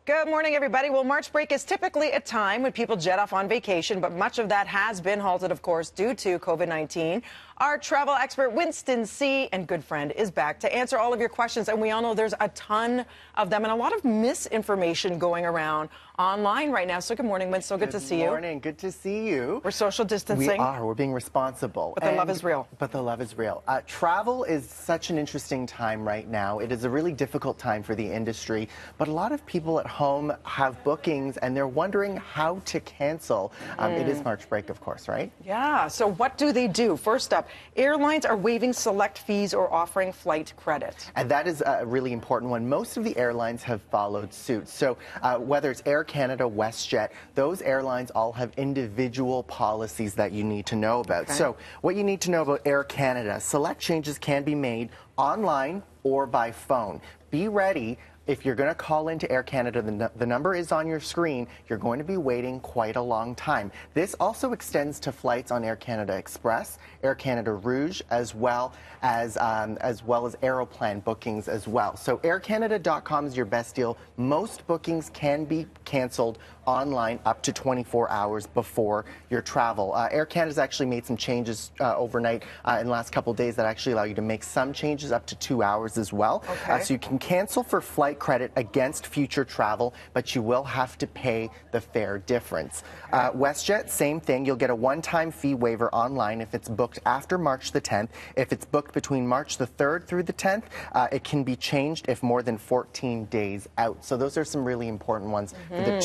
Good morning, everybody. Well, March break is typically a time when people jet off on vacation, but much of that has been halted, of course, due to COVID-19. Our travel expert, Winston C., and good friend, is back to answer all of your questions. And we all know there's a ton of them and a lot of misinformation going around online right now. So good morning, Winston. So good to see you. Good morning. Good to see you. We're social distancing. We are. We're being responsible. But the love is real. But the love is real. Travel is such an interesting time right now. It is a really difficult time for the industry, but a lot of people at home have bookings and they're wondering how to cancel. It is March break, of course, right? Yeah. So what do they do? First up, airlines are waiving select fees or offering flight credit. And that is a really important one. Most of the airlines have followed suit. So whether it's Air Canada, WestJet, those airlines all have individual policies that you need to know about. Okay. So what you need to know about Air Canada, select changes can be made online or by phone. Be ready. If you're going to call into Air Canada, the number is on your screen. You're going to be waiting quite a long time. This also extends to flights on Air Canada Express, Air Canada Rouge, as well as Aeroplan bookings as well. So aircanada.com is your best deal. Most bookings can be canceled online up to 24 hours before your travel. Air Canada's actually made some changes overnight in the last couple of days that actually allow you to make some changes up to 2 hours as well. Okay. So you can cancel for flight credit against future travel, but you will have to pay the fare difference. WestJet, same thing. You'll get a one-time fee waiver online if it's booked after March the 10th. If it's booked between March the 3rd through the 10th, it can be changed if more than 14 days out. So those are some really important ones for the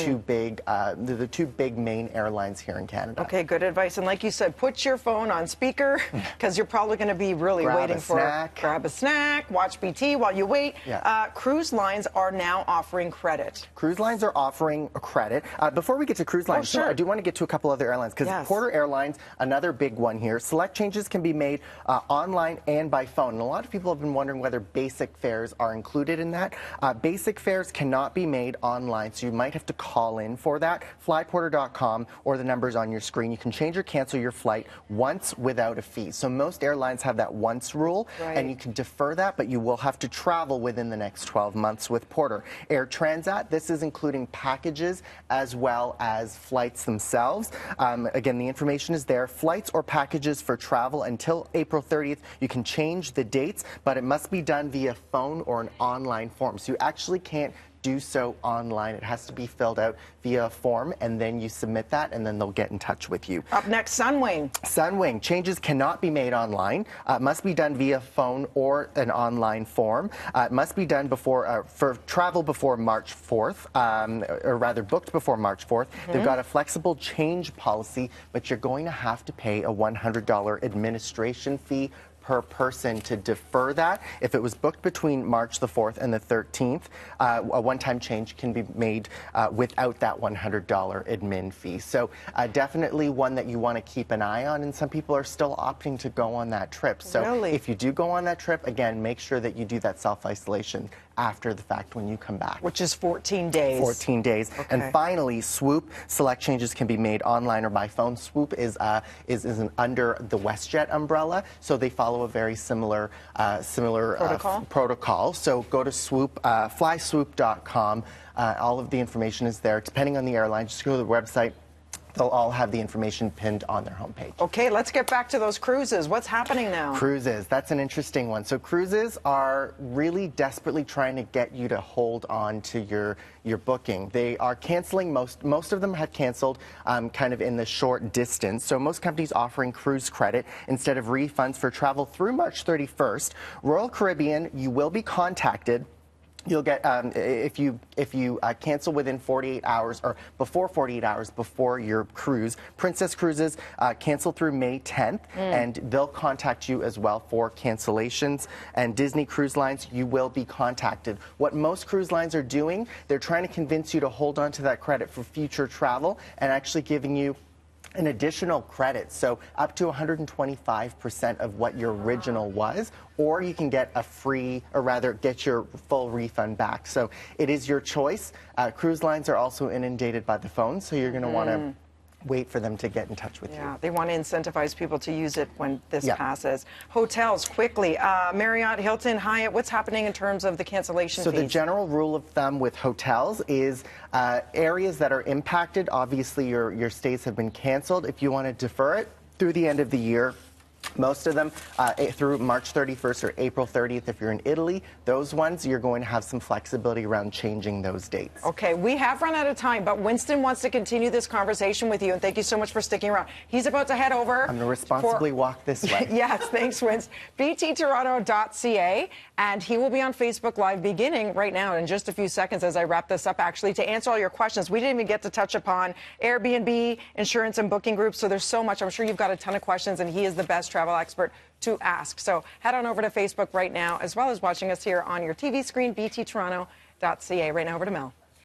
two big main airlines here in Canada. Okay, good advice. And like you said, put your phone on speaker because you're probably going to be really waiting for grab a snack, watch BT while you wait. Yeah. Cruise lines are now offering credit. Cruise lines are offering credit. Before we get to cruise lines, sure. I do want to get to a couple other airlines because Porter Airlines, another big one here. Select changes can be made online and by phone. And a lot of people have been wondering whether basic fares are included in that. Basic fares cannot be made online, so you might have to call in for that. Flyporter.com or the numbers on your screen. You can change or cancel your flight once without a fee. So most airlines have that once rule, and you can defer that, but you will have to travel within the next 12 months with Porter. Air Transat, this is including packages as well as flights themselves. Again, the information is there. Flights or packages for travel until April 30th. You can change the dates, but it must be done via phone or an online form. So you actually can't do so online. It has to be filled out via a form, and then you submit that, and then they'll get in touch with you. Up next, Sunwing. Sunwing. Changes cannot be made online. Must be done via phone or an online form. It must be done before for travel before March 4th, or rather booked before March 4th. They've got a flexible change policy, but you're going to have to pay a $100 administration fee per person to defer that. If it was booked between March the 4th and the 13th, a one-time change can be made without that $100 admin fee. So definitely one that you want to keep an eye on, and some people are still opting to go on that trip. So if you do go on that trip, again, make sure that you do that self-isolation after the fact when you come back. Which is 14 days. 14 days. Okay. And finally, Swoop. Select changes can be made online or by phone. Swoop is under the WestJet umbrella, so they follow a very similar protocol. So go to Swoop, flyswoop.com. All of the information is there. Depending on the airline, just go to the website. They'll all have the information pinned on their homepage. Okay, let's get back to those cruises. What's happening now? Cruises, that's an interesting one. So cruises are really desperately trying to get you to hold on to your booking. They are canceling, most of them have canceled kind of in the short distance. So most companies offering cruise credit instead of refunds for travel through March 31st. Royal Caribbean, you will be contacted. You'll get, if you cancel within 48 hours or before 48 hours before your cruise. Princess Cruises cancel through May 10th, and they'll contact you as well for cancellations. And Disney Cruise Lines, you will be contacted. What most cruise lines are doing, they're trying to convince you to hold on to that credit for future travel and actually giving you an additional credit, so up to 125% of what your original was, or you can get a free, or rather get your full refund back. So it is your choice. Cruise lines are also inundated by the phone, so you're going to want to wait for them to get in touch with you. Yeah, they want to incentivize people to use it when this Yeah. passes. Hotels, quickly. Marriott, Hilton, Hyatt, what's happening in terms of the cancellation So fees? the general rule of thumb with hotels is areas that are impacted, obviously your stays have been canceled. If you want to defer it through the end of the year, most of them through March 31st or April 30th, if you're in Italy, those ones you're going to have some flexibility around changing those dates. Okay, we have run out of time, but Winston wants to continue this conversation with you, and thank you so much for sticking around. He's about to head over. I'm going to responsibly walk this way. Yes, thanks, Winston. bttoronto.ca, and he will be on Facebook Live beginning right now in just a few seconds as I wrap this up, actually, to answer all your questions. We didn't even get to touch upon Airbnb, insurance, and booking groups, so there's so much. I'm sure you've got a ton of questions, and he is the best travel expert to ask. So head on over to Facebook right now, as well as watching us here on your TV screen, bttoronto.ca. Right now, over to Mel.